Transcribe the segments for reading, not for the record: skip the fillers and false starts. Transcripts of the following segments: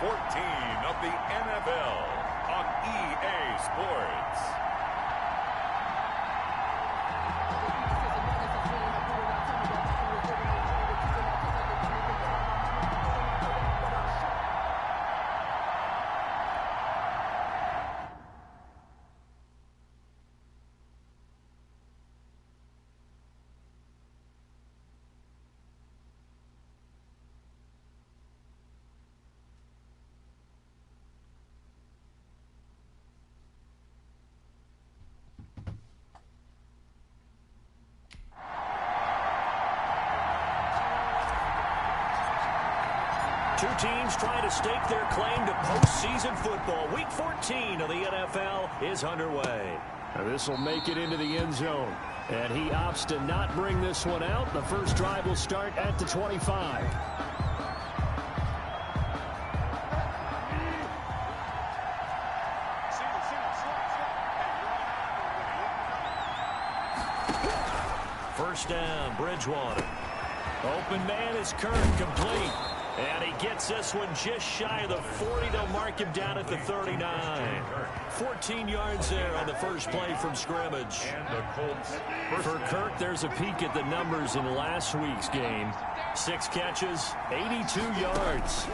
of the NFL on EA Sports. Two teams trying to stake their claim to postseason football. Week 14 of the NFL is underway. This will make it into the end zone. And he opts to not bring this one out. The first drive will start at the 25. First down, Bridgewater. Open man is Kirk, complete. And he gets this one just shy of the 40. They'll mark him down at the 39. 14 yards there on the first play from scrimmage. For Kirk, there's a peek at the numbers in last week's game. 6 catches, 82 yards.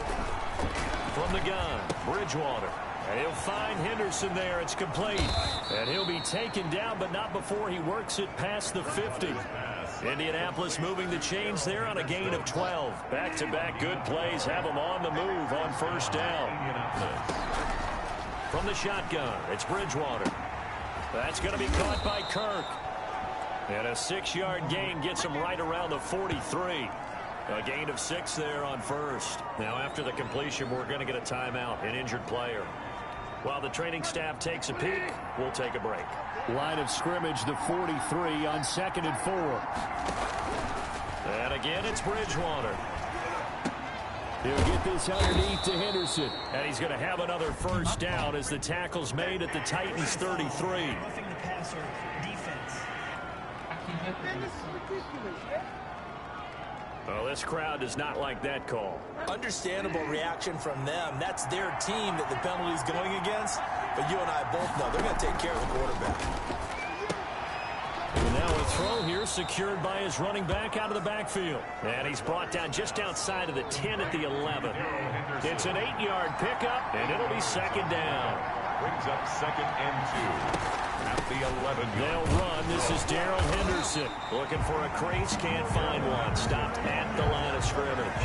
From the gun, Bridgewater. And he'll find Henderson there. It's complete. And he'll be taken down, but not before he works it past the 50. Indianapolis moving the chains there on a gain of 12. Back-to-back good plays have them on the move on first down. From the shotgun, it's Bridgewater. That's going to be caught by Kirk. And a 6-yard gain gets him right around the 43. A gain of 6 there on first. Now after the completion, we're going to get a timeout, an injured player. While the training staff takes a peek, we'll take a break. Line of scrimmage, the 43 on 2nd and 4. And again, it's Bridgewater. He'll get this underneath to Henderson. And he's going to have another first down as the tackle's made at the Titans' 33. Well, this crowd does not like that call. Understandable reaction from them. That's their team that the penalty's going against. But you and I both know they're going to take care of the quarterback. And now a throw here secured by his running back out of the backfield. And he's brought down just outside of the 10 at the 11. It's an 8-yard pickup, and it'll be second down. Brings up 2nd and 2. At the 11. They'll run. This is Darrell Henderson. Looking for a crease. Can't find one. Stopped at the line of scrimmage.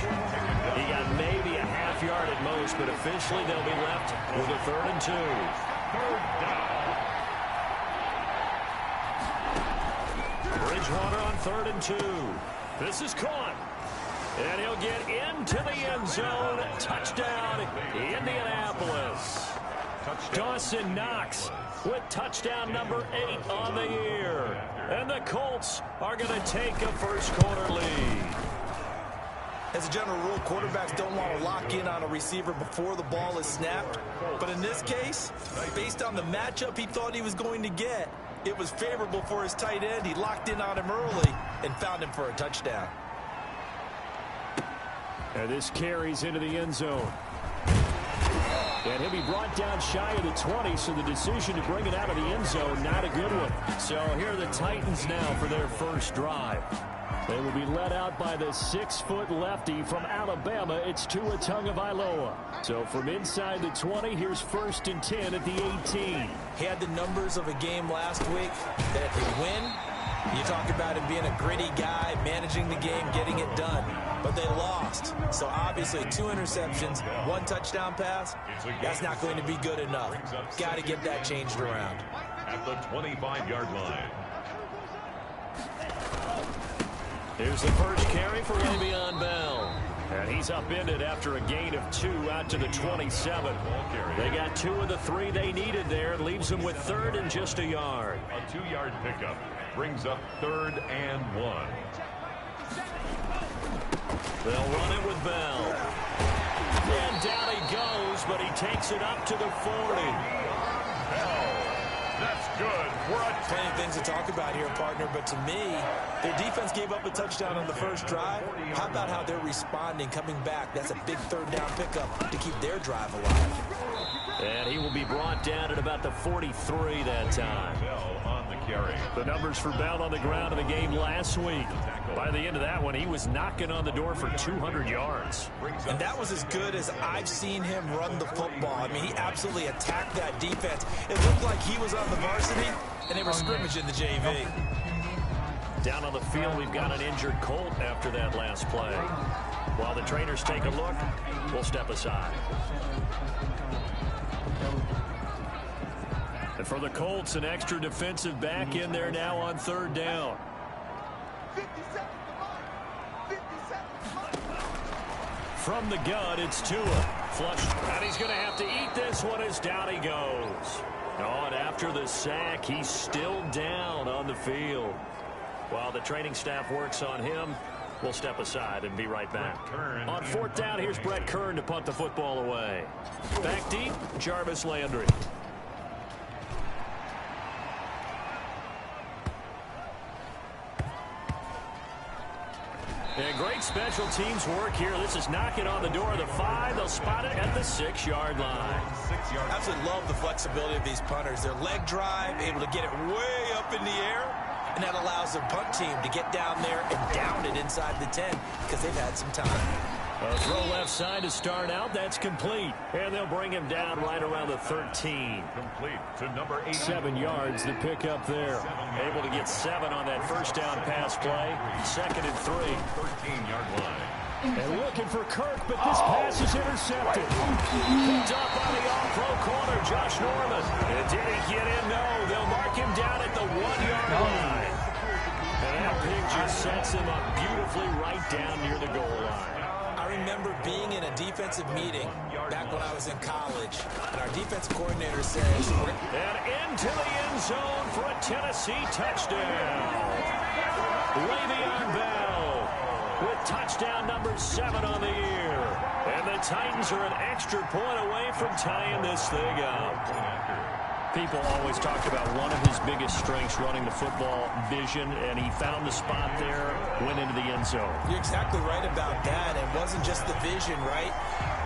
He got maybe a half yard at most, but officially they'll be left with a 3rd and 2. Third down. Bridgewater on 3rd and 2. This is caught. And he'll get into the end zone. Touchdown, Indianapolis. Dawson Knox with touchdown number 8 on the year. And the Colts are going to take a first-quarter lead. As a general rule, quarterbacks don't want to lock in on a receiver before the ball is snapped. But in this case, based on the matchup he thought he was going to get, it was favorable for his tight end. He locked in on him early and found him for a touchdown. And this carries into the end zone. And he'll be brought down shy of the 20, so the decision to bring it out of the end zone, not a good one. So here are the Titans now for their first drive. They will be led out by the 6-foot lefty from Alabama. It's Tua Tagovailoa. So from inside the 20, here's 1st and 10 at the 18. He had the numbers of a game last week that if they win, you talk about him being a gritty guy, managing the game, getting it done. But they lost. So obviously 2 interceptions, 1 touchdown pass, that's not going to be good enough. Got to get that changed around. At the 25-yard line. Here's the first carry for Le'Veon Bell. And he's upended after a gain of 2 out to the 27. They got 2 of the 3 they needed there. Leaves them with 3rd and just a yard. A 2-yard pickup brings up 3rd and 1. They'll run it with Bell. And down he goes, but he takes it up to the 40. Bell. That's good for a Plenty of things to talk about here, partner, but to me, their defense gave up a touchdown on the first drive. How about how they're responding, coming back? That's a big third down pickup to keep their drive alive. And he will be brought down at about the 43 that time. Bell on the carry. The numbers for Bell on the ground in the game last week. By the end of that one, he was knocking on the door for 200 yards. And that was as good as I've seen him run the football. I mean, he absolutely attacked that defense. It looked like he was on the varsity, and they were scrimmaging the JV. Down on the field, we've got an injured Colt after that last play. While the trainers take a look, we'll step aside. And for the Colts, an extra defensive back in there now on third down. From the gun, it's Tua. Flush, and he's going to have to eat this one as down he goes. Oh, and after the sack, he's still down on the field. While the training staff works on him, we'll step aside and be right back. On fourth down, here's Brett Kern to punt the football away. Back deep, Jarvis Landry. And great special teams work here. This is knocking on the door of the 5. They'll spot it at the 6-yard line. Absolutely love the flexibility of these punters. Their leg drive, able to get it way up in the air, and that allows their punt team to get down there and down it inside the 10 because they've had some time. A throw left side to start out. That's complete. And they'll bring him down right around the 13. Complete to number 8. 7 yards to pick up there. Able to get 7 on that first down pass play. 2nd and 3. 13-yard line. And looking for Kirk, but this pass is intercepted. Picked up by the all-pro corner, Josh Norman. And did he get in? No. They'll mark him down at the 1-yard line. And that pick just sets him up beautifully right down near the goal line. I remember being in a defensive meeting back when I was in college, and our defensive coordinator says, and into the end zone for a Tennessee touchdown. Le'Veon Bell with touchdown number 7 on the year. And the Titans are an extra point away from tying this thing up. People always talked about one of his biggest strengths running the football, vision, and he found the spot there, went into the end zone. You're exactly right about that. It wasn't just the vision, right?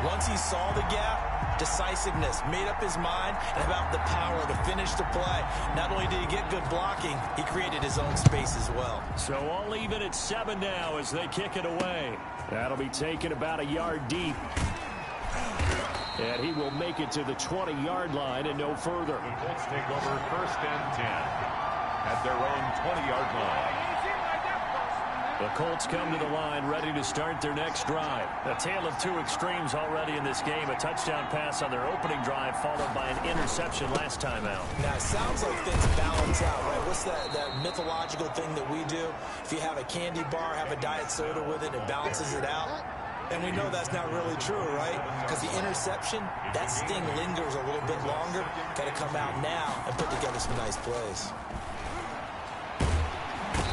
Once he saw the gap, decisiveness, made up his mind, and about the power to finish the play. Not only did he get good blocking, he created his own space as well. So all even at 7 now as they kick it away. That'll be taken about a yard deep. And he will make it to the 20-yard line and no further. The Colts take over 1st and 10 at their own 20-yard line. The Colts come to the line ready to start their next drive. A tale of 2 extremes already in this game. A touchdown pass on their opening drive followed by an interception last time out. Now, it sounds like things balance out, right? What's that mythological thing that we do? If you have a candy bar, have a diet soda with it, it balances it out. And we know that's not really true, right? Because the interception, that sting lingers a little bit longer. Got to come out now and put together some nice plays.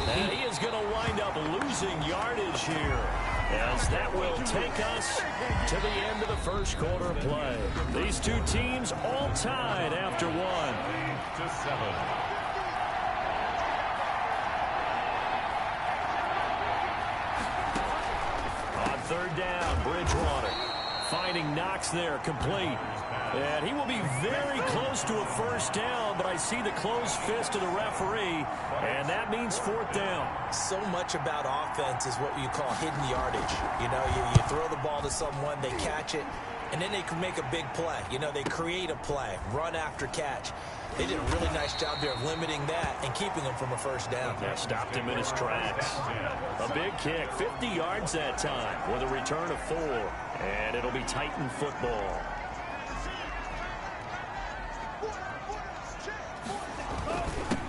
And he is going to wind up losing yardage here, as that will take us to the end of the first quarter of play. These two teams all tied after 1. 8-7. Third down, Bridgewater finding Knox there, complete. And he will be very close to a first down, but I see the closed fist of the referee, and that means 4th down. So much about offense is what you call hidden yardage. You know, you throw the ball to someone, they catch it, and then they can make a big play. You know, they create a play, run after catch. They did a really nice job there of limiting that and keeping him from a first down. Yeah, stopped him in his tracks. A big kick, 50 yards that time with a return of 4. And it'll be Titan football.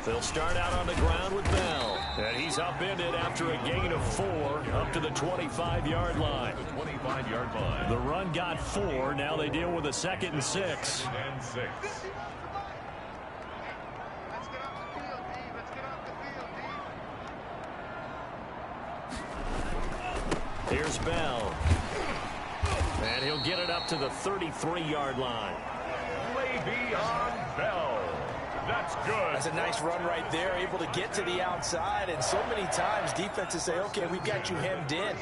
They'll start out on the ground with Bell. And he's upended after a gain of 4 up to the 25-yard line. The 25-yard line. The run got 4. Now they deal with a 2nd and 6. And 6. Here's Bell. And he'll get it up to the 33-yard line. Le'Veon Bell. That's good. That's a nice run right there, able to get to the outside. And so many times defenses say, okay, we've got you hemmed in.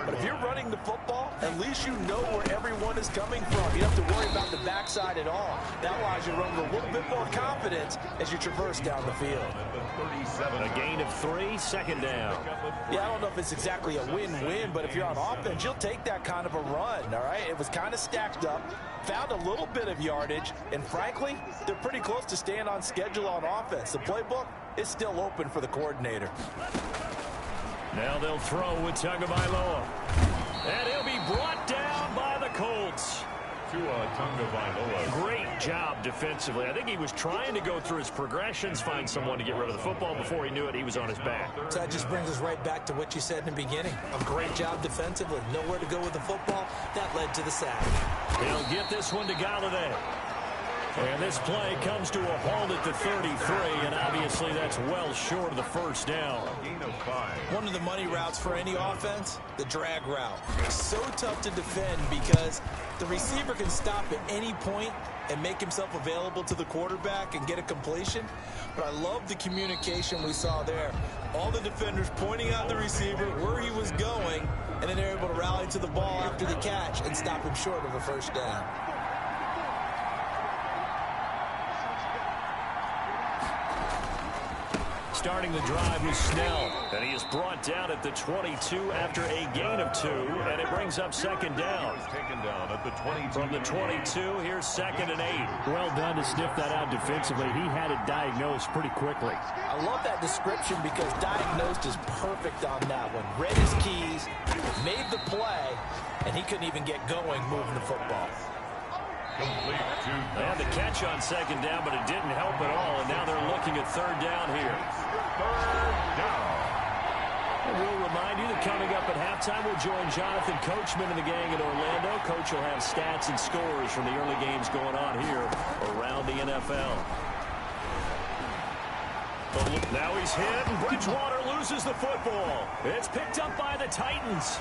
But if you're running the football, at least you know where everyone is coming from. You don't have to worry about the backside at all. That allows you to run with a little bit more confidence as you traverse down the field. A gain of 3, second down. Yeah, I don't know if it's exactly a win-win, but if you're on offense, you'll take that kind of a run, all right? It was kind of stacked up, found a little bit of yardage, and frankly, they're pretty close to staying on schedule on offense. The playbook is still open for the coordinator. Now they'll throw with Tagovailoa. And he'll be brought down by the Colts. Great job defensively. I think he was trying to go through his progressions, find someone to get rid of the football. Before he knew it, he was on his back. So that just brings us right back to what you said in the beginning. A great job defensively. Nowhere to go with the football. That led to the sack. He'll get this one to Galladay. And this play comes to a halt at the 33, and obviously that's well short of the first down. One of the money routes for any offense, the drag route. So tough to defend because the receiver can stop at any point and make himself available to the quarterback and get a completion. But I love the communication we saw there. All the defenders pointing out the receiver, where he was going, and then they're able to rally to the ball after the catch and stop him short of a first down. Starting the drive was Snell, and he is brought down at the 22 after a gain of 2, and it brings up second down. From the 22, here's second and 8. Well done to sniff that out defensively. He had it diagnosed pretty quickly. I love that description because diagnosed is perfect on that one. Read his keys, made the play, and he couldn't even get going moving the football. They had the catch on second down, but it didn't help at all, and now they're looking at third down here. Third down. And we'll remind you that coming up at halftime, we'll join Jonathan Coachman and the gang in Orlando. Coach will have stats and scores from the early games going on here around the NFL. Now he's hit, and Bridgewater loses the football. It's picked up by the Titans.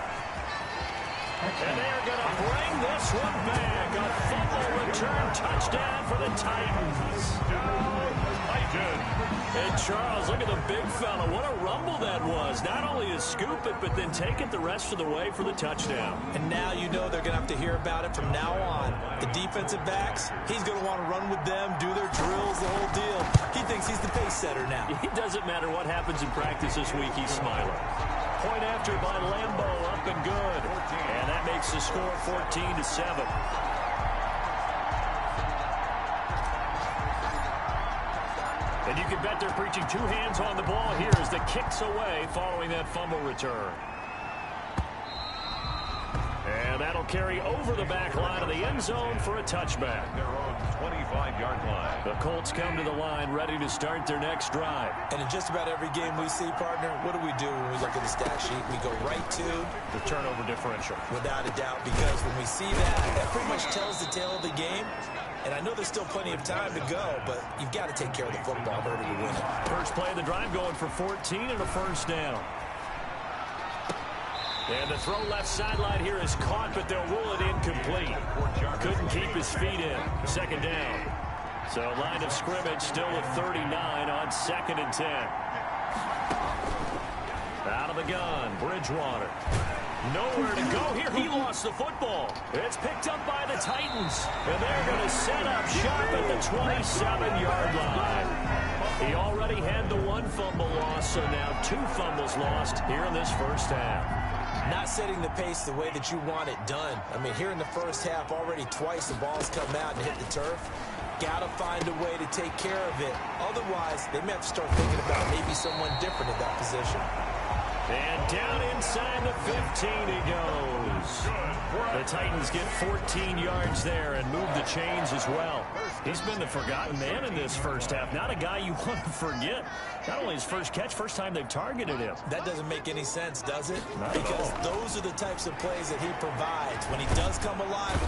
And they're going to bring this one back. A fumble return touchdown for the Titans. And Charles, look at the big fella. What a rumble that was. Not only to scoop it, but then take it the rest of the way for the touchdown. And now you know they're going to have to hear about it from now on. The defensive backs, he's going to want to run with them, do their drills, the whole deal. He thinks he's the pace setter now. It doesn't matter what happens in practice this week, he's smiling. Point after by Lambo, up and good. And that makes the score 14-7. And you can bet they're preaching 2 hands on the ball here as the kicks away following that fumble return. And that'll carry over the back line of the end zone for a touchback. Their own 25-yard line. The Colts come to the line ready to start their next drive. And in just about every game we see, partner, what do we do when we look at the stat sheet? We go right to the turnover differential. Without a doubt, because when we see that, that pretty much tells the tale of the game. And I know there's still plenty of time to go, but you've got to take care of the football in order to win it. First play of the drive going for 14 and a first down. And the throw left sideline here is caught, but they'll rule it incomplete. Couldn't keep his feet in. Second down. So line of scrimmage still at 39 on 2nd and 10. Out of the gun, Bridgewater. Nowhere to go here. He lost the football. It's picked up by the Titans. And they're going to set up shop at the 27-yard line. He already had the 1 fumble loss, so now 2 fumbles lost here in this first half. Not setting the pace the way that you want it done. I mean, here in the first half, already twice the ball's come out and hit the turf. Got to find a way to take care of it. Otherwise, they may have to start thinking about maybe someone different in that position. And down inside the 15 he goes. The Titans get 14 yards there and move the chains as well. He's been the forgotten man in this first half. Not a guy you want to forget. Not only his first catch, first time they've targeted him. That doesn't make any sense, does it? Not because those are the types of plays that he provides when he does come alive.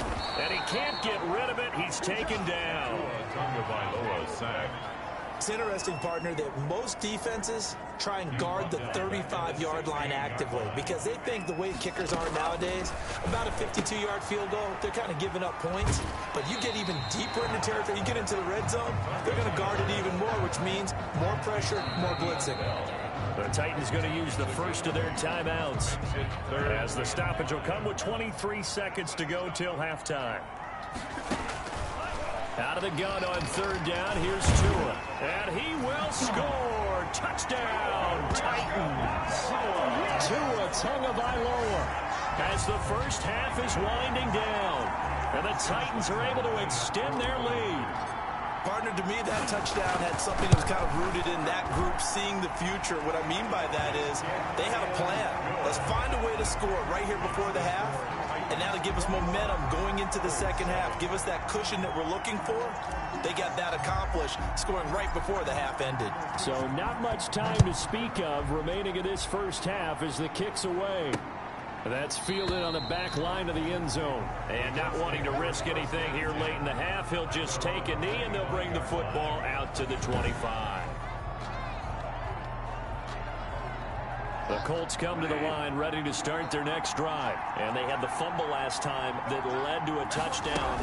And he can't get rid of it. He's taken down. Tagovailoa sacked. It's interesting, partner, that most defenses try and guard the 35-yard line actively because they think the way kickers are nowadays, about a 52-yard field goal, they're kind of giving up points. But you get even deeper into territory, you get into the red zone, they're going to guard it even more, which means more pressure, more blitzing. The Titans going to use the first of their timeouts as the stoppage will come with 23 seconds to go till halftime. Out of the gun on third down, here's Tua. And he will score. Touchdown, Titans. Tua Tagovailoa as the first half is winding down. And the Titans are able to extend their lead. Partner, to me, that touchdown had something that was kind of rooted in that group seeing the future. What I mean by that is they had a plan. Let's find a way to score right here before the half. And now to give us momentum going into the second half, give us that cushion that we're looking for. They got that accomplished, scoring right before the half ended. So not much time to speak of remaining in this first half as the kick's away. That's fielded on the back line of the end zone. And not wanting to risk anything here late in the half, he'll just take a knee and they'll bring the football out to the 25. The Colts come to the line ready to start their next drive. And they had the fumble last time that led to a touchdown.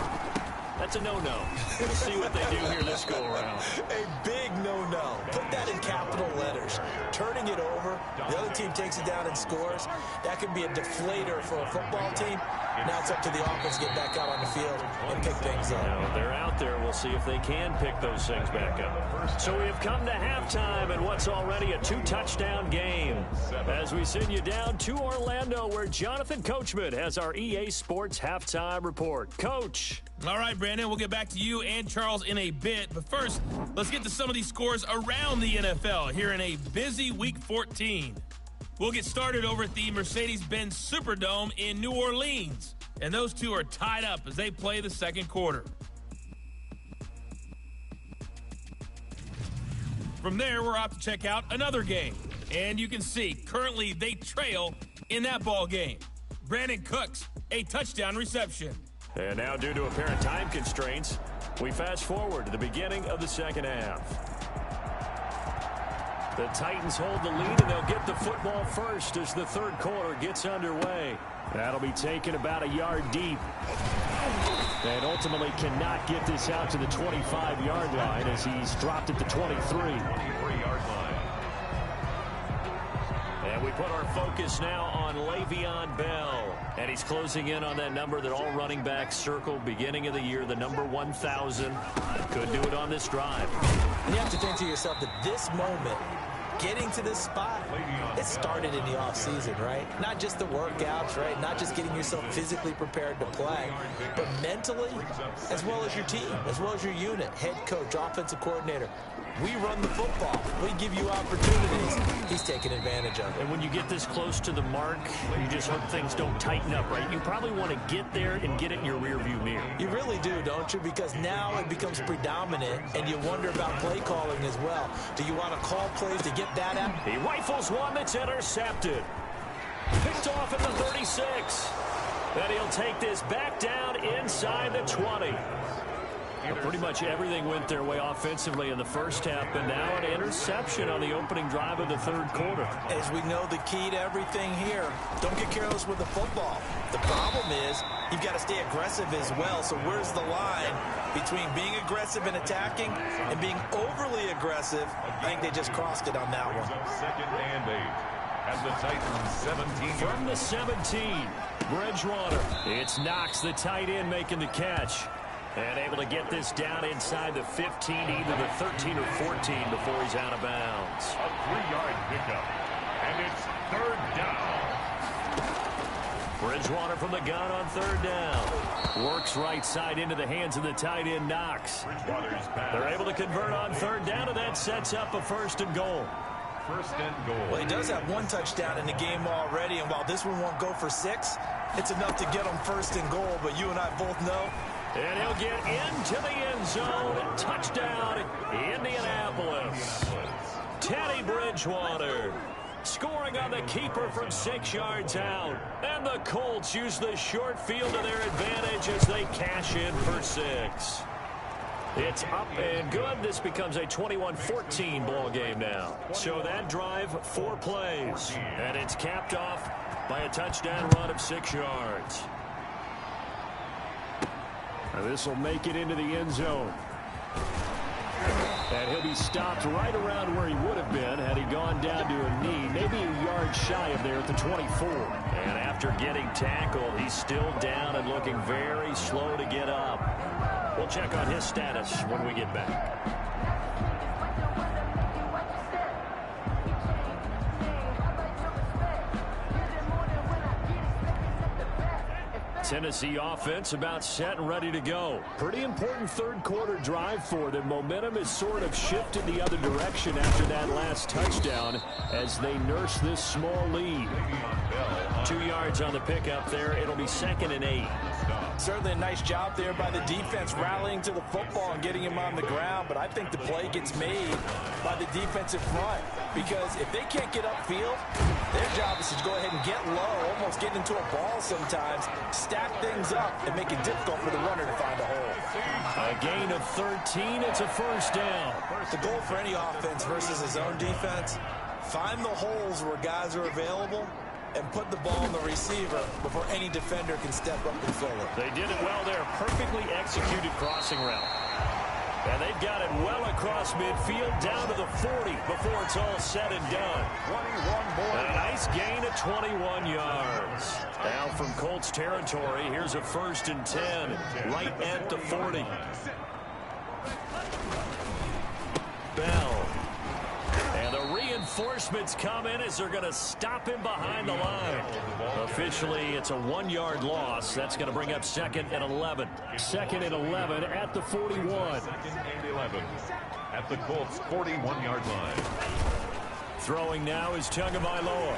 That's a no-no. We'll see what they do here this go-around. A big no-no. Put that in capital letters. Turning it over, the other team takes it down and scores. That could be a deflator for a football team. Now it's up to the offense to get back out on the field and pick things up. Now they're out there. We'll see if they can pick those things back up. So we have come to halftime in what's already a 2-touchdown game. As we send you down to Orlando, where Jonathan Coachman has our EA Sports halftime report. Coach. All right, Brandon, we'll get back to you and Charles in a bit. But first, let's get to some of these scores around the NFL here in a busy Week 14. We'll get started over at the Mercedes-Benz Superdome in New Orleans. And those two are tied up as they play the second quarter. From there, we're off to check out another game. And you can see, currently they trail in that ball game. Brandon Cooks, a touchdown reception. And now, due to apparent time constraints, we fast forward to the beginning of the second half. The Titans hold the lead, and they'll get the football first as the third quarter gets underway. That'll be taken about a yard deep. And ultimately cannot get this out to the 25-yard line as he's dropped at the 23-yard line. And we put our focus now on Le'Veon Bell. And he's closing in on that number that all running backs circle beginning of the year, the number 1,000. Could do it on this drive. And you have to think to yourself that this moment, getting to this spot, it started in the offseason, right? Not just the workouts, right? Not just getting yourself physically prepared to play, but mentally, as well as your team, as well as your unit, head coach, offensive coordinator. We run the football. We give you opportunities. He's taking advantage of it. And when you get this close to the mark, you just hope things don't tighten up, right? You probably want to get there and get it in your rearview mirror. You really do, don't you? Because now it becomes predominant, and you wonder about play calling as well. Do you want to call plays to get that out? He rifles one that's intercepted. Picked off at the 36. And he'll take this back down inside the 20. Pretty much everything went their way offensively in the first half, but now an interception on the opening drive of the third quarter. As we know, the key to everything here, don't get careless with the football. The problem is you've got to stay aggressive as well. So where's the line between being aggressive and attacking and being overly aggressive? I think they just crossed it on that one. Second and 8. At the Titans 17. From the 17, Bridgewater. It's Knox, the tight end, making the catch. And able to get this down inside the 15, either the 13 or 14 before he's out of bounds. A 3-yard pickup. And it's third down. Bridgewater from the gun on third down. Works right side into the hands of the tight end, Knox. They're able to convert on third down, and that sets up a first and goal. First and goal. Well, he does have one touchdown in the game already, and while this one won't go for 6, it's enough to get him first and goal. But you and I both know, and he'll get into the end zone. Touchdown, Indianapolis. Teddy Bridgewater scoring on the keeper from 6 yards out. And the Colts use the short field to their advantage as they cash in for 6. It's up and good. This becomes a 21-14 ball game now. So that drive, 4 plays. And it's capped off by a touchdown run of 6 yards. This will make it into the end zone. And he'll be stopped right around where he would have been had he gone down to a knee, maybe a yard shy of there at the 24. And after getting tackled, he's still down and looking very slow to get up. We'll check on his status when we get back. Tennessee offense about set and ready to go. Pretty important third quarter drive for them. Momentum has sort of shifted the other direction after that last touchdown as they nurse this small lead. 2 yards on the pickup there. It'll be 2nd and 8. Certainly a nice job there by the defense rallying to the football and getting him on the ground, but I think the play gets made by the defensive front because if they can't get upfield, their job is to go ahead and get low, almost get into a ball sometimes, stack things up, and make it difficult for the runner to find a hole. A gain of 13, it's a first down. The goal for any offense versus his own defense, find the holes where guys are available and put the ball on the receiver before any defender can step up and fill it. They did it well there. Perfectly executed crossing route. And they've got it well across midfield down to the 40 before it's all said and done. 21 more. A nice gain of 21 yards. Now from Colts territory, here's a 1st and 10 right at the 40. Bell. And the reinforcements come in as they're going to stop him behind the line. Officially, it's a 1-yard loss. That's going to bring up 2nd and 11. 2nd and 11 at the 41. 2nd and 11 at the Colts 41-yard line. Throwing now is Tagovailoa.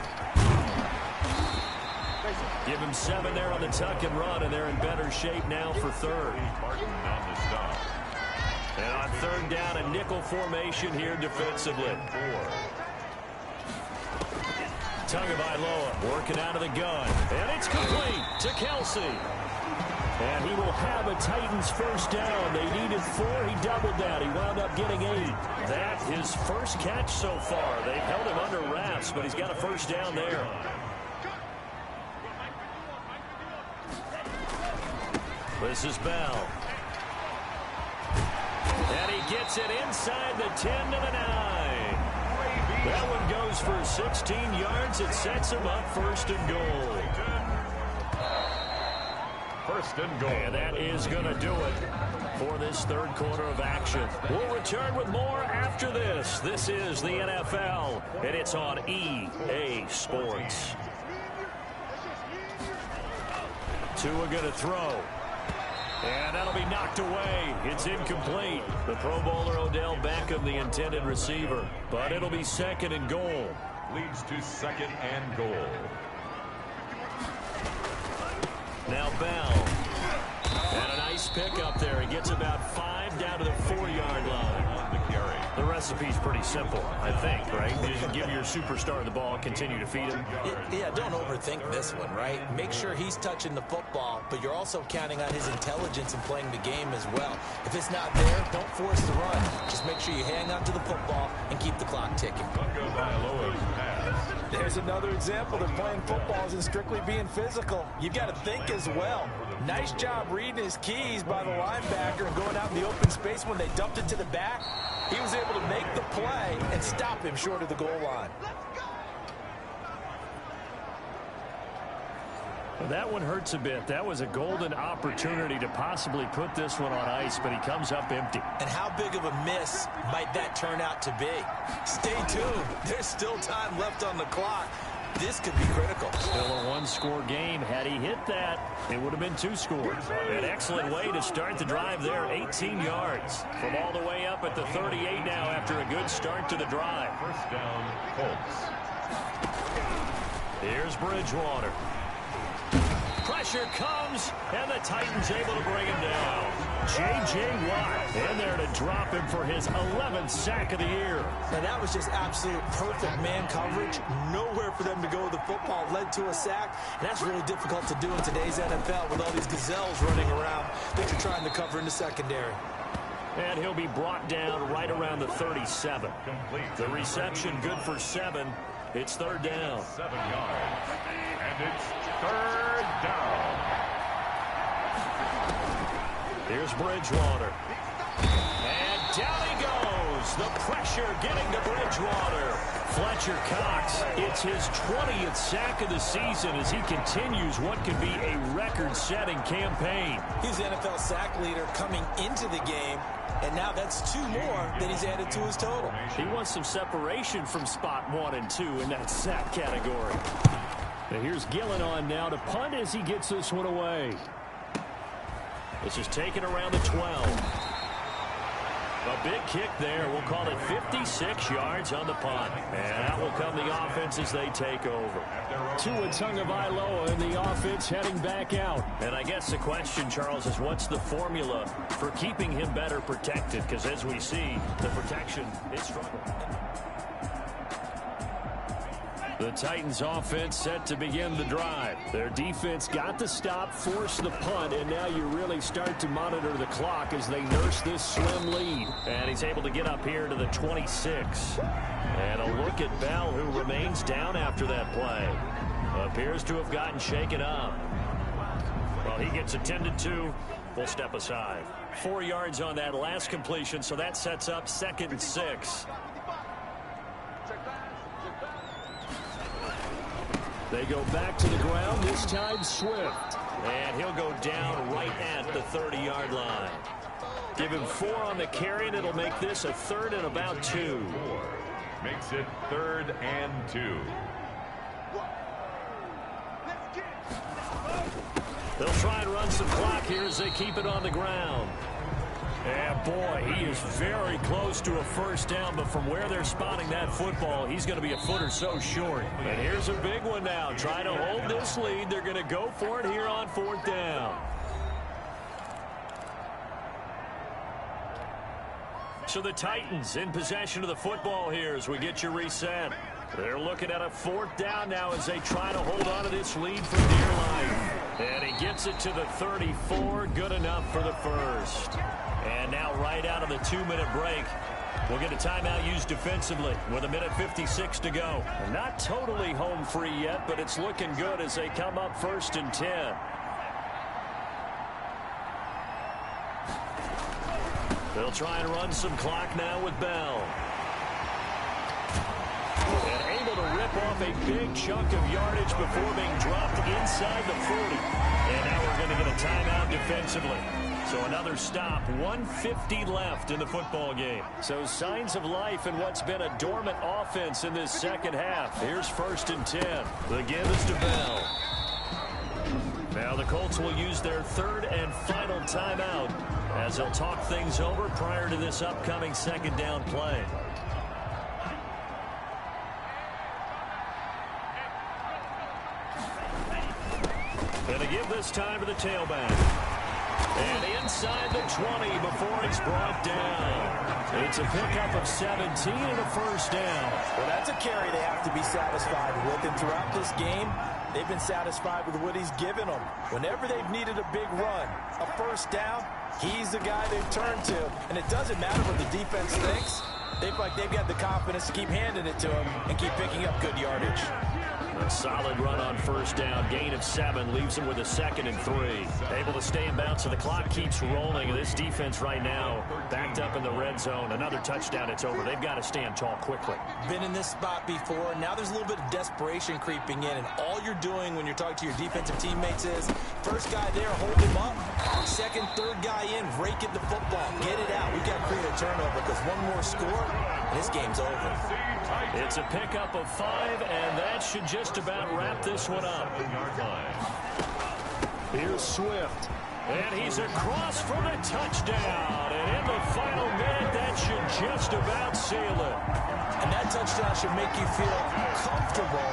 Give him 7 there on the tuck and run, and they're in better shape now for 3rd. Martin on the stop. And on 3rd down, a nickel formation here defensively. Tagovailoa working out of the gun. And it's complete to Kelsey. And he will have a Titans first down. They needed 4. He doubled down. He wound up getting 8. That his first catch so far. They've held him under wraps, but he's got a first down there. This is Bell. And he gets it inside the 10 to the 9. That one goes for 16 yards. It sets him up 1st and goal. 1st and goal. And that is going to do it for this 3rd quarter of action. We'll return with more after this. This is the NFL, and it's on EA Sports. Tua going to throw. And that'll be knocked away. It's incomplete. The Pro Bowler Odell Beckham, the intended receiver. But it'll be 2nd and goal. Leads to 2nd and goal. Now Bell. And a nice pick up there. He gets about 5 down to the 4-yard line. On the carry. The recipe's pretty simple, I think, right? Just give your superstar the ball, continue to feed him. Yeah, don't overthink this one, right? Make sure he's touching the football, but you're also counting on his intelligence in playing the game as well. If it's not there, don't force the run. Just make sure you hang on to the football and keep the clock ticking. There's another example. They're playing football isn't strictly being physical. You've got to think as well. Nice job reading his keys by the linebacker and going out in the open space when they dumped it to the back. He was able to make the play and stop him short of the goal line. That one hurts a bit. That was a golden opportunity to possibly put this one on ice, but he comes up empty. And how big of a miss might that turn out to be? Stay tuned. There's still time left on the clock. This could be critical. Still a 1-score game. Had he hit that, it would have been 2 scores. An excellent way to start the drive there. 18 yards from all the way up at the 38 now after a good start to the drive. 1st down, Colts. Here's Bridgewater. Pressure comes, and the Titans able to bring him down. J.J. Watt in there to drop him for his 11th sack of the year. And that was just absolute perfect man coverage. Nowhere for them to go with the football. Led to a sack. And that's really difficult to do in today's NFL with all these gazelles running around that you're trying to cover in the secondary. And he'll be brought down right around the 37. The reception good for 7. It's third down. 7 yards. And it's third down. Here's Bridgewater. And down he goes. The pressure getting to Bridgewater. Fletcher Cox, it's his 20th sack of the season as he continues what could be a record-setting campaign. He's the NFL sack leader coming into the game, and now that's 2 more that he's added to his total. He wants some separation from spot 1 and 2 in that sack category. And here's Gillen on now to punt as he gets this one away. This is taken around the 12. A big kick there. We'll call it 56 yards on the punt. And out will come the offense as they take over. Tua Tagovailoa in the offense heading back out. And I guess the question, Charles, is what's the formula for keeping him better protected? Because as we see, the protection is struggling. The Titans offense set to begin the drive. Their defense got the stop, forced the punt, and now you really start to monitor the clock as they nurse this slim lead. And he's able to get up here to the 26. And a look at Bell, who remains down after that play. Appears to have gotten shaken up. Well, he gets attended to. We'll step aside. 4 yards on that last completion, so that sets up 2nd and 6. They go back to the ground, this time Swift. And he'll go down right at the 30-yard line. Give him 4 on the carry, and it'll make this a 3rd and about 2. Makes it 3rd and 2. They'll try and run some clock here as they keep it on the ground. And boy, he is very close to a first down, but from where they're spotting that football, he's going to be a foot or so short. And here's a big one now. Trying to hold this lead. They're going to go for it here on 4th down. So the Titans in possession of the football here as we get you reset. They're looking at a 4th down now as they try to hold on to this lead for dear life. And he gets it to the 34. Good enough for the first. And now right out of the 2-minute break, we'll get a timeout used defensively with 1:56 to go. Not totally home free yet, but it's looking good as they come up 1st and 10. They'll try and run some clock now with Bell. And able to rip off a big chunk of yardage before being dropped inside the 40. And now we're going to get a timeout defensively. So another stop, 1:50 left in the football game. So signs of life in what's been a dormant offense in this second half. Here's 1st and 10. The give is to Bell. Now the Colts will use their 3rd and final timeout as they'll talk things over prior to this upcoming 2nd down play. And a give this time to the tailback. And inside the 20 before he's brought down. It's a pickup of 17 and a first down. Well, that's a carry they have to be satisfied with. And throughout this game, they've been satisfied with what he's given them. Whenever they've needed a big run, a first down, he's the guy they've turned to. And it doesn't matter what the defense thinks. They feel like they've got the confidence to keep handing it to him and keep picking up good yardage. A solid run on first down. Gain of 7 leaves him with a 2nd and 3. Able to stay in bounds, so the clock keeps rolling. This defense right now backed up in the red zone. Another touchdown, it's over. They've got to stand tall quickly. Been in this spot before. Now there's a little bit of desperation creeping in, and all you're doing when you're talking to your defensive teammates is first guy there, hold him up. 2nd, 3rd guy in, rake at the football. Get it out. We've got to create a turnover because one more score, and this game's over. It's a pickup of 5, and that should just about wrap this one up. Here's Swift. And he's across for the touchdown. And in the final minute, that should just about seal it. And that touchdown should make you feel comfortable.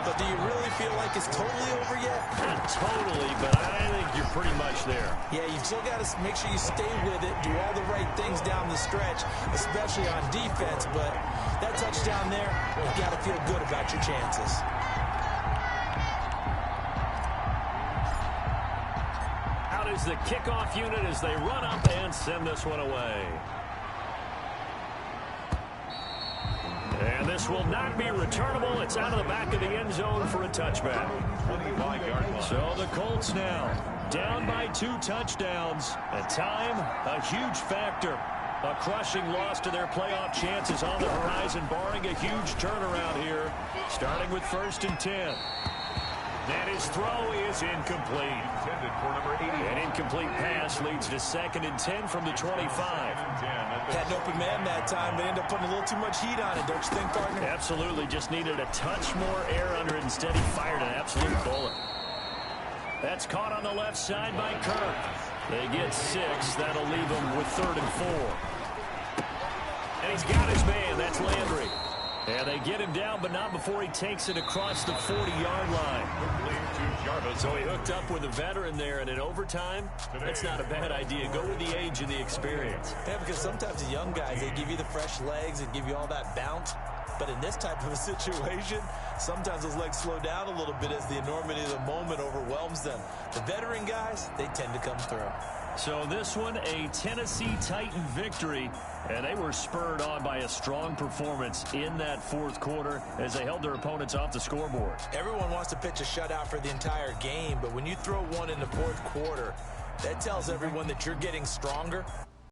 But do you really feel like it's totally over yet? Not totally, but I think you're pretty much there. Yeah, you've still got to make sure you stay with it, do all the right things down the stretch, especially on defense. But that touchdown there, you've got to feel good about your chances. is the kickoff unit as they run up and send this one away. And this will not be returnable. It's out of the back of the end zone for a touchback. 25-yard line. So the Colts now down by 2 touchdowns. And time, a huge factor. A crushing loss to their playoff chances on the horizon, barring a huge turnaround here, starting with 1st and 10. And his throw is incomplete. Intended for number 80. An incomplete pass leads to 2nd and 10 from the 25. Had an open man that time, but ended up putting a little too much heat on it, don't you think, partner? Absolutely. Just needed a touch more air under it. Instead, he fired an absolute bullet. That's caught on the left side by Kirk. They get 6. That'll leave them with 3rd and 4. And he's got his man. That's Landry. And they get him down, but not before he takes it across the 40-yard line. So he hooked up with a veteran there, and in overtime, that's not a bad idea. Go with the age and the experience. Yeah, because sometimes the young guys, they give you the fresh legs and give you all that bounce. But in this type of a situation, sometimes those legs slow down a little bit as the enormity of the moment overwhelms them. The veteran guys, they tend to come through. So this one, a Tennessee Titan victory, and they were spurred on by a strong performance in that 4th quarter as they held their opponents off the scoreboard. Everyone wants to pitch a shutout for the entire game, but when you throw one in the 4th quarter, that tells everyone that you're getting stronger